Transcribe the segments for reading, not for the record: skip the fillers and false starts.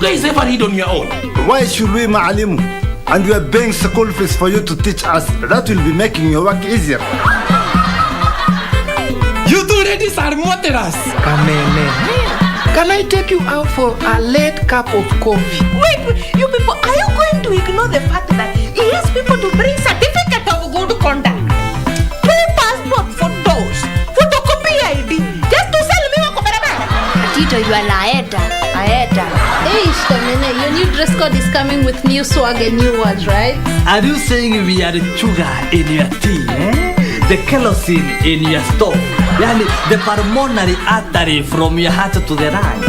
guys ever read on your own? Why should we, Ma'alimu? And we are paying school fees for you to teach us. That will be making your work easier. You two ladies are murderers. Can I take you out for a late cup of coffee? Wait, you people, are you going to ignore the fact that he has people to bring certificate of good conduct, 2 passport photos, photocopy ID, just to sell me wako barabara? Tito, you are Aeta. Hey, Stamina, your new dress code is coming with new swag and new words, right? Are you saying we are the sugar in your tea, the kerosene in your stove? Yani, the pulmonary artery from your heart to the lungs.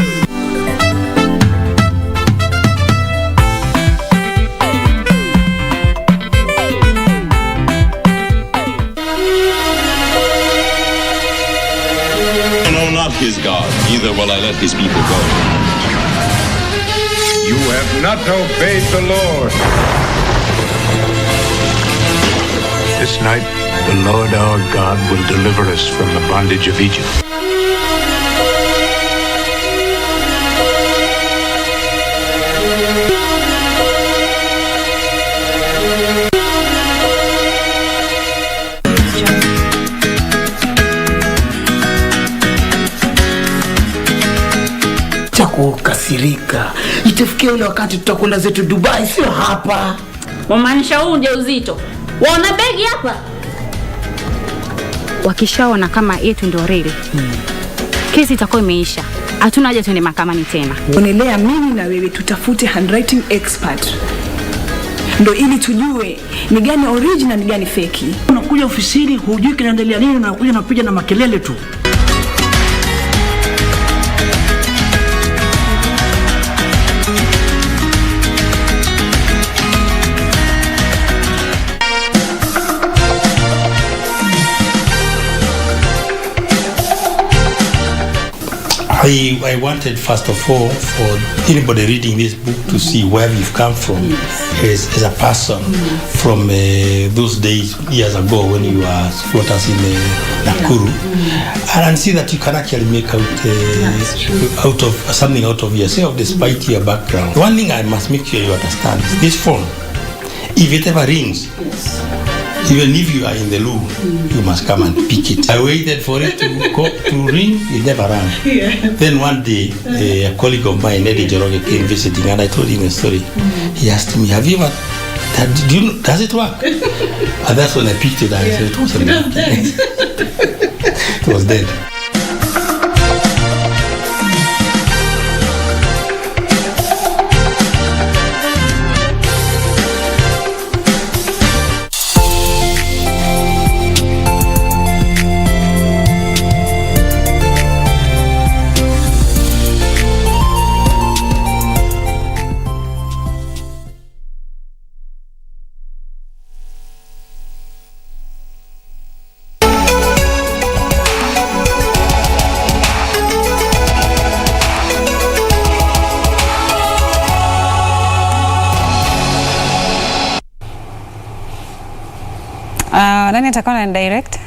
No, not his God. Neither will I let his people go. You have not obeyed the Lord. This night, the Lord our God will deliver us from the bondage of Egypt. Kukasirika. Itafikia ule wakati tutakwenda zetu Dubai, sio hapa. Wamaanisha huu ujauzito. Waona begi hapa? Wakishaona kama yetu ndio real, kesi itakuwa imeisha. Hatuna haja tuende mahakamani tena. Onelea mimi na wewe tutafute handwriting expert. Ndio ili tujue ni gani original ni gani fake. Unakuja ofisini hujui kinaendelea nini na unakuja unapiga na makelele tu. I wanted first of all for anybody reading this book to see where you've come from as a person from those days years ago when you were squatters in Nakuru, and see that you can actually make out of something out of yourself despite your background. One thing I must make sure you understand is this phone, if it ever rings, even if you are in the loo, you must come and pick it. I waited for it to ring, it never rang. Then one day, a colleague of mine, Eddie Joroge, came visiting, and I told him a story. He asked me, have you ever, does it work? And that's when I picked it, and I said, it wasn't working. It was dead. Nani atakuwa na direct?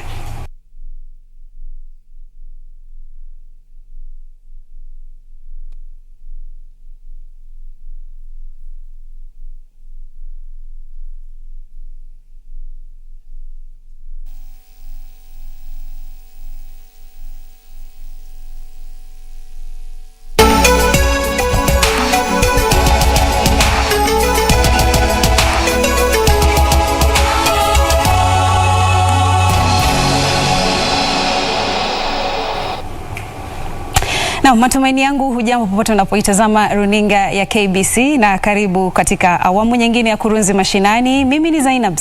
Na matumaini yangu hujambo popote unapoitazama runinga ya KBC, na karibu katika awamu nyingine ya Kurunzi Mashinani. Mimi ni Zainab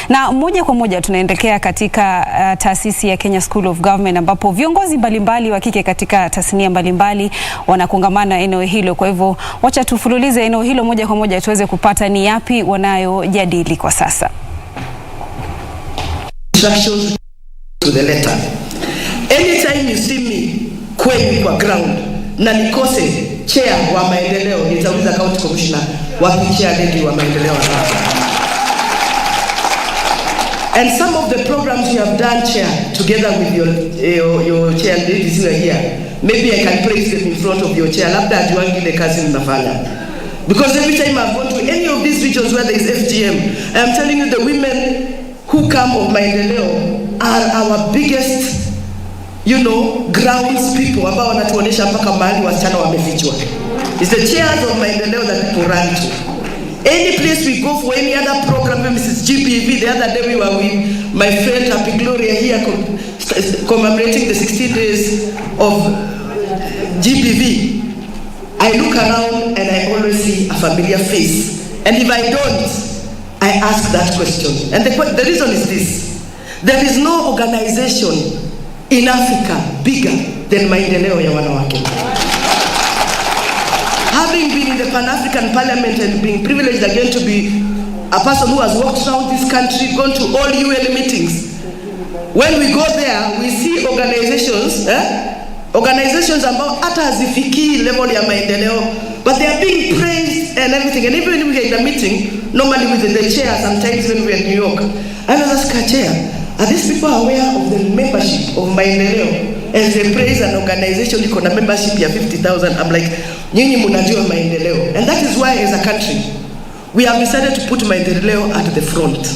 na moja kwa moja tunaendelea katika taasisi ya Kenya School of Government, ambapo viongozi mbalimbali wa kike katika tasnia mbalimbali wanakongamana eneo hilo. Kwa hivyo wacha tufululize eneo hilo moja kwa moja tuweze kupata ni yapi wanayojadili kwa sasa. Instructions to the letter. Anytime you see me kwenye kwa ground na nikose chair wa maendeleo, nitauliza county commissioner wapi chair lady wa maendeleo hapa. And some of the programs you have done, chair, together with your chair ladies who are here, maybe I can praise them in front of your chair. Labda ajuangi ile kazi mnafanya. Because every time I've gone to any of these regions where there is FGM, I'm telling you the women who come of Maendeleo are our biggest, grounds people ambao wanatuonesha mpaka mahali wasichana wamefichwa. It's the chairs of Maendeleo that people run to. Any place we go for any other program, Mrs. GBV, the other day we were with my friend Happy Gloria here commemorating the 16 days of GBV. I look around and I always see a familiar face. And if I don't, I ask that question. And the reason is this. There is no organization in Africa bigger than Maendeleo ya Wanawake. Having been in the Pan-African Parliament and being privileged again to be a person who has walked around this country, gone to all UN meetings, when we go there, we see organizations ambao hata hazifikii level ya Maendeleo, but they are being praised and everything. And even when we are in the meeting, normally with the chair, sometimes when we are in New York, I was asked, chair, are these people aware of the membership of Maendeleo? As they praise an organization, iko na membership ya 50,000. I'm like, nyinyi mnajua Maendeleo. And that is why as a country, we have decided to put Maendeleo at the front.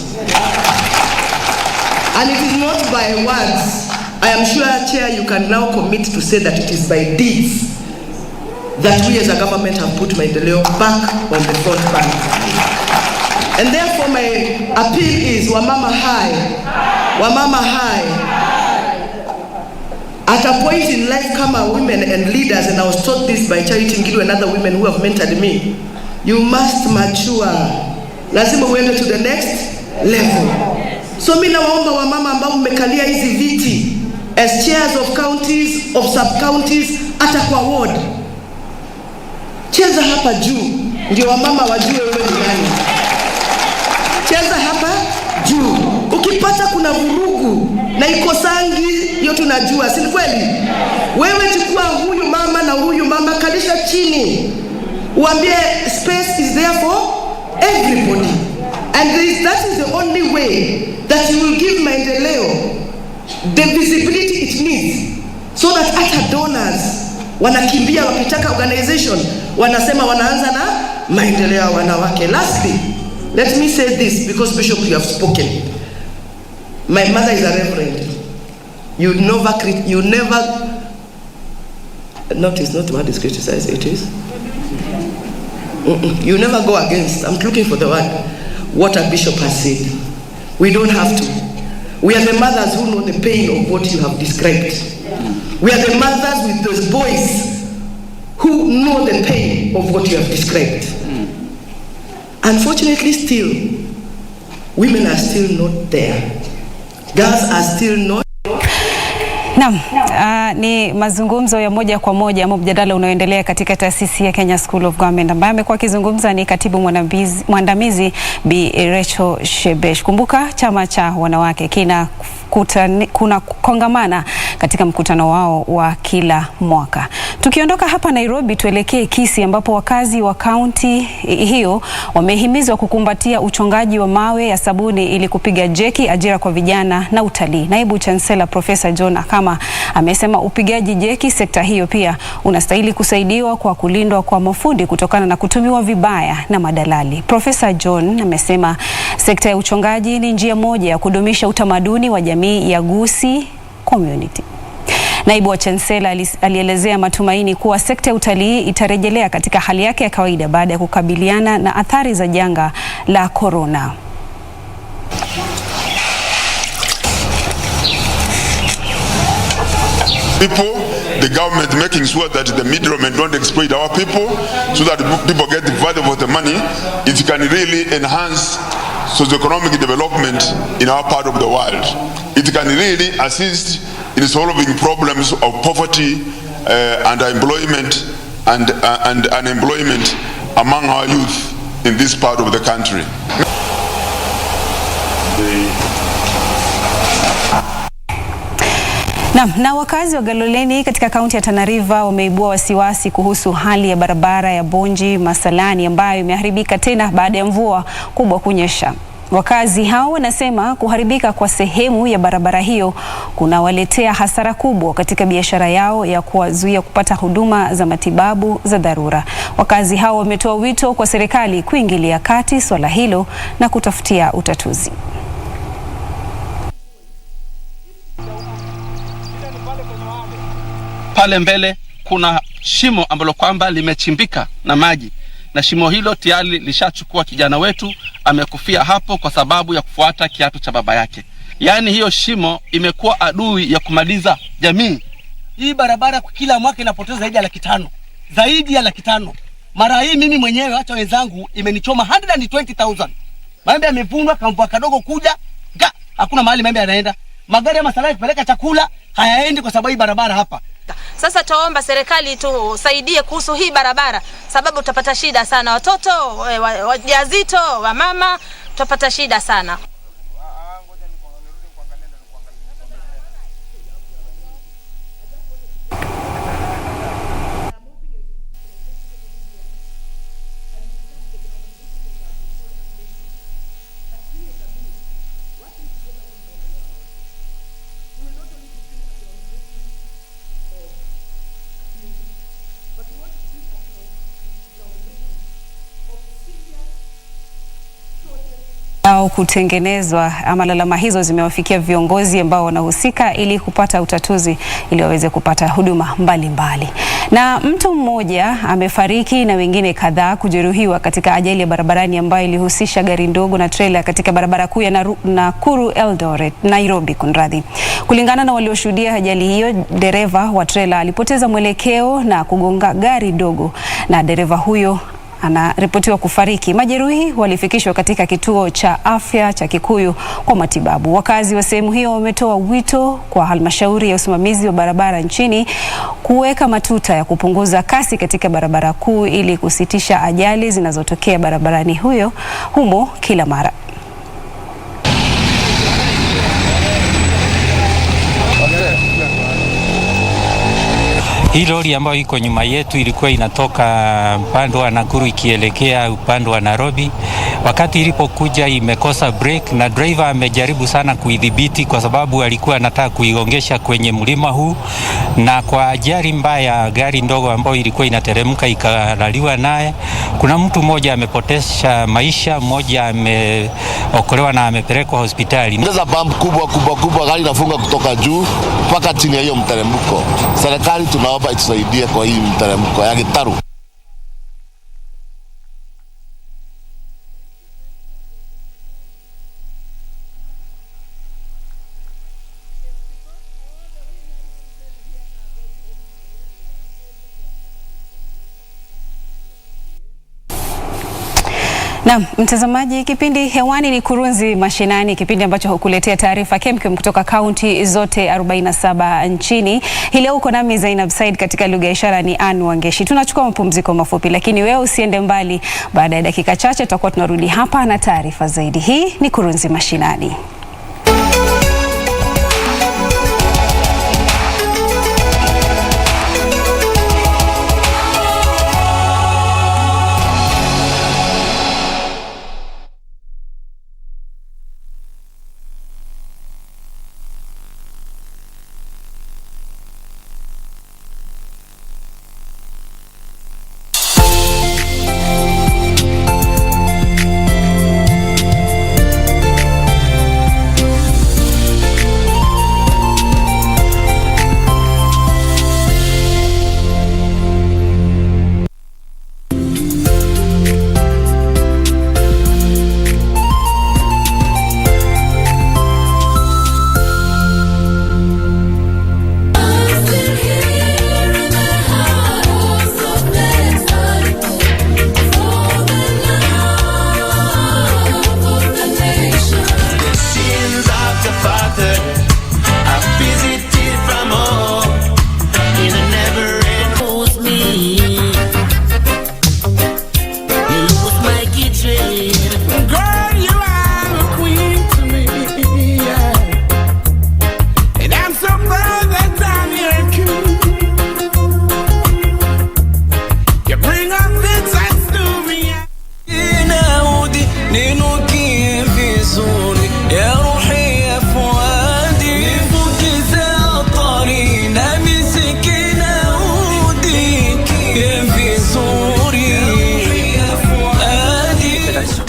And it is not by words. I am sure, Chair, you can now commit to say that it is by deeds that we as a government have put Maendeleo back on the front bank. And therefore my appeal is, Wamama high, Wamama high. At a point in life, come our women and leaders, and I was taught this by Charity Ngilu and other women who have mentored me, you must mature. Lazima uende to the next level. So mimi nawaomba wamama ambao mmekalia hizi viti as chairs of counties, of sub-counties, hata kwa ward. Cheza hapa juu, ndio wamama wajue wewe ni nani. Cheza hapa juu. Ukipata kuna vurugu na ikosangi, hiyo tunajua, si kweli? Wewe chukua huyu mama na huyu mama, kalisha chini. Uambie space is there for everybody. And that is the only way that you will give Maendeleo the visibility it needs, so that hata donors wanakimbia wakitaka organization wanasema wanaanza na Maendeleo ya Wanawake. Lastly, let me say this, because Bishop, you have spoken. My mother is a reverend. You never notice, not what is criticized, it is. You never go against. I'm looking for the word. What a bishop has said. We don't have to. We are the mothers who know the pain of what you have described. We are the mothers with those boys who know the pain of what you have described. Unfortunately, still, women are still not there. Girls are still not. Naam, ni mazungumzo ya moja kwa moja ama mjadala unaoendelea katika taasisi ya Kenya School of Government, ambaye amekuwa akizungumza ni katibu mwandamizi Bi Rachel Shebesh. Kumbuka chama cha wanawake kuna kongamana katika mkutano wao wa kila mwaka. Tukiondoka hapa Nairobi, tuelekee Kisii, ambapo wakazi wa kaunti hiyo wamehimizwa kukumbatia uchongaji wa mawe ya sabuni ili kupiga jeki ajira kwa vijana na utalii. Naibu Chancellor Professor John Akama amesema upigaji jeki sekta hiyo pia unastahili kusaidiwa kwa kulindwa kwa mafundi kutokana na kutumiwa vibaya na madalali. Professor John amesema sekta ya uchongaji ni njia moja ya kudumisha utamaduni wa jamii ya Gusii community. Naibu wa Chancellor alielezea matumaini kuwa sekta ya utalii itarejelea katika hali yake ya kawaida baada ya kukabiliana na athari za janga la corona. People, the government making sure that the middlemen don't exploit our people, so that people get the value of the money. It can really enhance socio-economic development in our part of the world. It can really assist in solving problems of poverty, underemployment, and unemployment among our youth in this part of the country. Na wakazi wa Galoleni katika kaunti ya Tana River wameibua wasiwasi kuhusu hali ya barabara ya Bonji Masalani ambayo imeharibika tena baada ya mvua kubwa kunyesha. Wakazi hao wanasema kuharibika kwa sehemu ya barabara hiyo kunawaletea hasara kubwa katika biashara yao ya kuwazuia kupata huduma za matibabu za dharura. Wakazi hao wametoa wito kwa serikali kuingilia kati swala hilo na kutafutia utatuzi. Pale mbele kuna shimo ambalo kwamba limechimbika na maji, na shimo hilo tayari lishachukua kijana wetu, amekufia hapo kwa sababu ya kufuata kiatu cha baba yake. Yaani hiyo shimo imekuwa adui ya kumaliza jamii. Hii barabara kila mwaka inapoteza zaidi ya 500,000. Zaidi ya 500,000. Mara hii mimi mwenyewe hata wenzangu imenichoma 120,000. Maembe yamevunwa kamvua kadogo kuja, hakuna mahali maembe yanaenda. Magari ya masalai kupeleka chakula hayaendi kwa sababu hii barabara hapa. Sasa tuomba serikali tusaidie kuhusu hii barabara, sababu utapata shida sana, watoto wajawazito, wa mama tutapata shida sana. Au kutengenezwa ama lalama hizo zimewafikia viongozi ambao wanahusika ili kupata utatuzi ili waweze kupata huduma mbalimbali. Na mtu mmoja amefariki na wengine kadhaa kujeruhiwa katika ajali ya barabarani ambayo ilihusisha gari ndogo na trailer katika barabara kuu ya Nakuru Eldoret, Nairobi kunradhi. Kulingana na walioshuhudia ajali hiyo, dereva wa trailer alipoteza mwelekeo na kugonga gari dogo na dereva huyo anaripotiwa kufariki. Majeruhi walifikishwa katika kituo cha afya cha Kikuyu kwa matibabu. Wakazi wa sehemu hiyo wametoa wito kwa halmashauri ya usimamizi wa barabara nchini kuweka matuta ya kupunguza kasi katika barabara kuu ili kusitisha ajali zinazotokea barabarani humo kila mara. Hii lori ambayo iko nyuma yetu ilikuwa inatoka upande wa Nakuru ikielekea upande wa Nairobi. Wakati ilipokuja imekosa break na driver amejaribu sana kuidhibiti kwa sababu alikuwa anataka kuigongesha kwenye mlima huu, na kwa ajali mbaya gari ndogo ambayo ilikuwa inateremka ikalaliwa naye. Kuna mtu mmoja amepotesha maisha, mmoja ameokolewa na amepelekwa hospitali. Ndio bump kubwa gari inafunga kutoka juu mpaka chini ya hiyo mteremko. Serikali tunaomba itusaidie kwa hii mteremko ya Gitaru. Na mtazamaji, kipindi hewani ni Kurunzi Mashinani, kipindi ambacho hukuletea taarifa kemkem kutoka kaunti zote 47 nchini. Hii leo uko nami Zainab Said, katika lugha ya ishara ni Ann Wangeshi. Tunachukua mapumziko mafupi, lakini wewe usiende mbali. Baada ya dakika chache tutakuwa tunarudi hapa na taarifa zaidi. Hii ni Kurunzi Mashinani.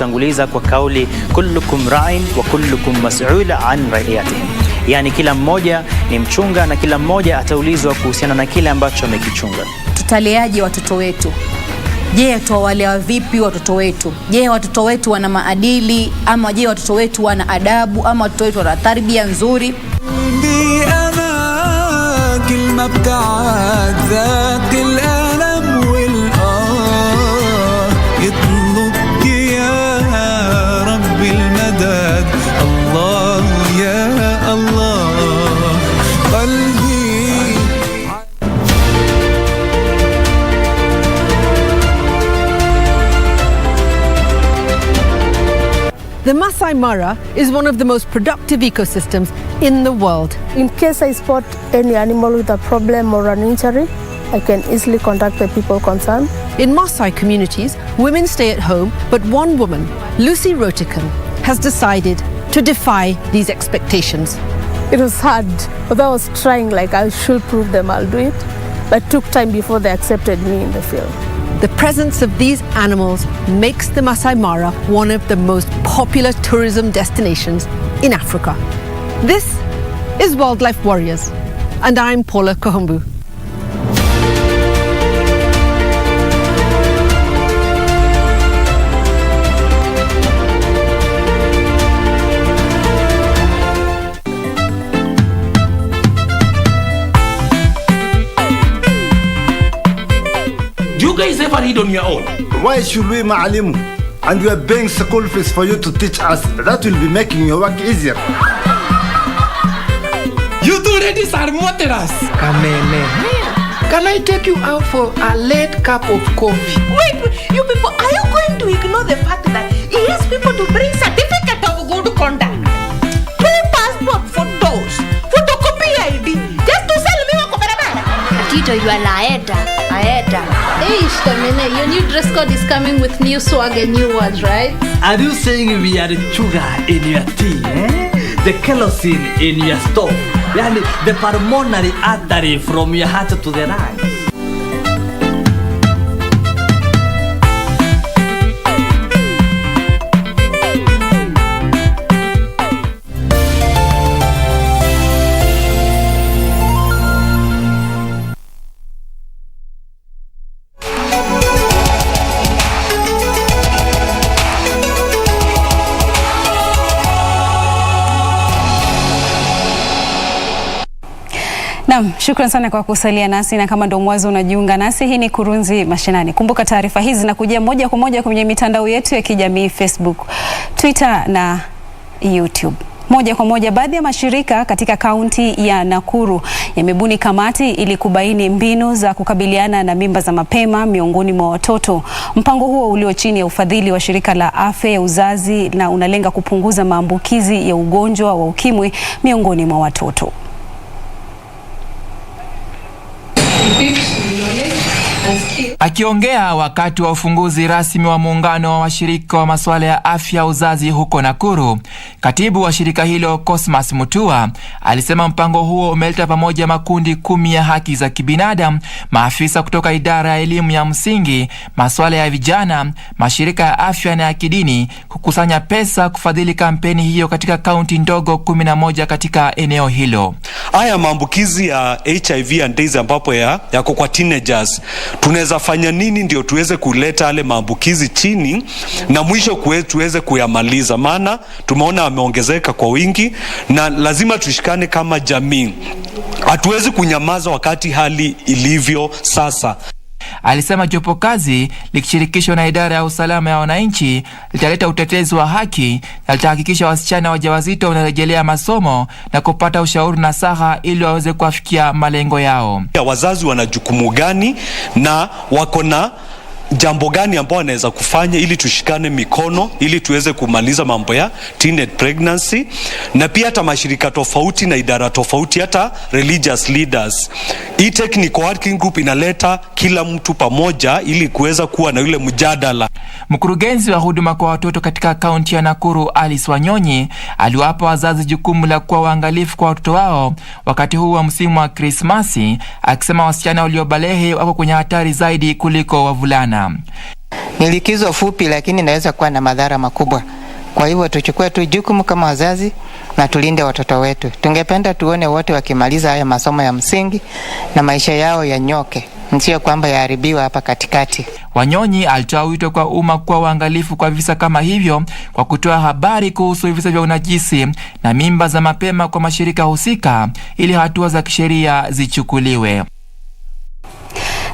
aliyotanguliza kwa kauli kullukum ra'in wa kullukum mas'ul an ra'iyatihi, yani kila mmoja ni mchunga na kila mmoja ataulizwa kuhusiana na kile ambacho amekichunga. Tutaleaje watoto wetu? Je, tuwalea vipi watoto wetu? Je, watoto wetu wana maadili ama je watoto wetu wana adabu ama watoto wetu wana tarbia nzuri? The Masai Mara is one of the most productive ecosystems in the world. In case I spot any animal with a problem or an injury, I can easily contact the people concerned. In Masai communities, women stay at home, but one woman, Lucy Rotican, has decided to defy these expectations. It was hard, but I was trying like I should prove them I'll do it, but it took time before they accepted me in the field. The presence of these animals makes the Masai Mara one of the most popular tourism destinations in Africa. This is Wildlife Warriors, and I'm Paula Kohumbu. You guys ever read on your own? Why should we, Ma'alimu? And we are paying school fees for you to teach us. That will be making your work easier. You two ladies are mothers. Kamene, can I take you out for a late cup of coffee? Wait, you people, are you going to ignore the fact that he has people to bring certificate of good conduct, 2 passport photos, photocopy ID, just to sell me wako barabara? Tito, you are laeta. Hey, Shtamene, your new dress code is coming with new swag and new words, right? Are you saying we are the sugar in your tea, the kerosene in your stove? Yani, the pulmonary artery from your heart to the lungs. Naam, shukran sana kwa kusalia nasi, na kama ndo mwanzo unajiunga nasi, hii ni Kurunzi Mashinani. Kumbuka taarifa hizi zinakujia moja kwa moja kwenye mitandao yetu ya kijamii Facebook, Twitter na YouTube. Moja kwa moja, baadhi ya mashirika katika kaunti ya Nakuru yamebuni kamati ili kubaini mbinu za kukabiliana na mimba za mapema miongoni mwa watoto. Mpango huo ulio chini ya ufadhili wa shirika la afya ya uzazi na unalenga kupunguza maambukizi ya ugonjwa wa ukimwi miongoni mwa watoto. Akiongea wakati wa ufunguzi rasmi wa muungano wa washirika wa masuala ya afya uzazi huko Nakuru, katibu wa shirika hilo Cosmas Mutua alisema mpango huo umeleta pamoja makundi 10 ya haki za kibinadamu, maafisa kutoka idara ya elimu ya msingi, masuala ya vijana, mashirika ya afya na ya kidini kukusanya pesa kufadhili kampeni hiyo katika kaunti ndogo 11 katika eneo hilo. Haya maambukizi ya HIV and AIDS ambapo yako kwa teenagers, tunaweza fanya nini ndio tuweze kuleta yale maambukizi chini na mwisho tuweze kuyamaliza? Maana tumeona ameongezeka kwa wingi na lazima tushikane kama jamii. Hatuwezi kunyamaza wakati hali ilivyo sasa. Alisema jopo kazi likishirikishwa na idara ya usalama ya wananchi litaleta utetezi wa haki na litahakikisha wasichana wajawazito wanarejelea masomo na kupata ushauri na saha ili waweze kuafikia malengo yao. Wazazi wana jukumu gani na wako na jambo gani ambao wanaweza kufanya ili tushikane mikono ili tuweze kumaliza mambo ya teenage pregnancy, na pia hata mashirika tofauti na idara tofauti, hata religious leaders. Hii technical working group inaleta kila mtu pamoja ili kuweza kuwa na yule mjadala. Mkurugenzi wa huduma kwa watoto katika kaunti ya Nakuru, Alice Wanyonyi, aliwapa wazazi jukumu la kuwa waangalifu kwa watoto wao wakati huu wa msimu wa Krismasi, akisema wasichana waliobalehe wako kwenye hatari zaidi kuliko wavulana. Ni likizo fupi, lakini inaweza kuwa na madhara makubwa. Kwa hivyo tuchukue tu jukumu kama wazazi na tulinde watoto wetu. Tungependa tuone wote wakimaliza haya masomo ya msingi na maisha yao yanyoke, sio kwamba yaharibiwa hapa katikati. Wanyonyi alitoa wito kwa umma kuwa waangalifu kwa visa kama hivyo kwa kutoa habari kuhusu visa vya unajisi na mimba za mapema kwa mashirika husika ili hatua za kisheria zichukuliwe.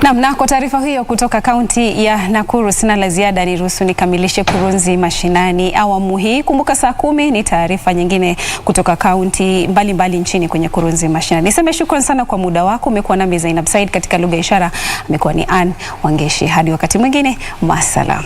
Na kwa taarifa hiyo kutoka kaunti ya Nakuru, sina la ziada, niruhusu nikamilishe Kurunzi Mashinani awamu hii. Kumbuka saa 10 ni taarifa nyingine kutoka kaunti mbalimbali nchini kwenye Kurunzi Mashinani. Niseme shukrani sana kwa muda wako. Umekuwa nami Zainab Said, katika lugha ya ishara amekuwa ni Ann Wangeshi. Hadi wakati mwingine, masala.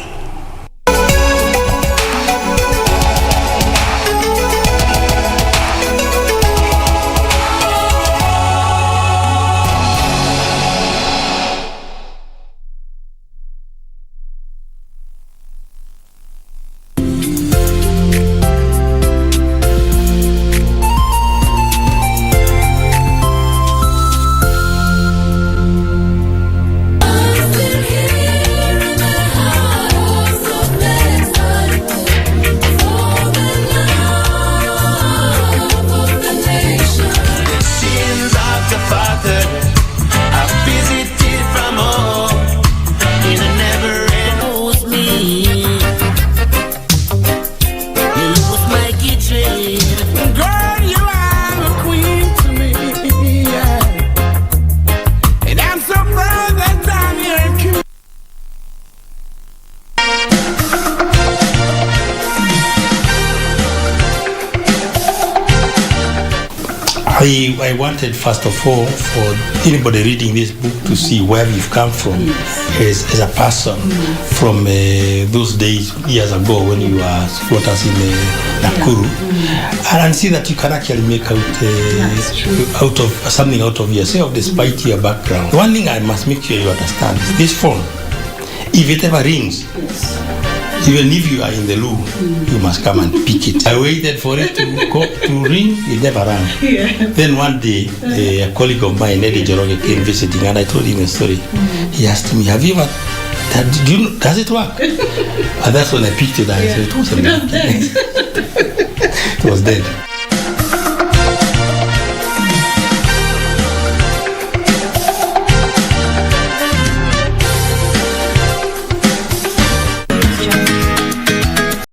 I wanted first of all for anybody reading this book to see where you've come from as a person from those days, years ago, when you were squatters in Nakuru, and see that you can actually make out of something out of yourself despite your background. One thing I must make sure you understand is this phone, if it ever rings, even if you are in the loo, you must come and pick it. I waited for it to ring, it never rang. Then one day, a colleague of mine, Eddie Joroge, came visiting, and I told him a story. He asked me, have you ever, does it work? And that's when I picked it, and I said, it wasn't working. It was dead.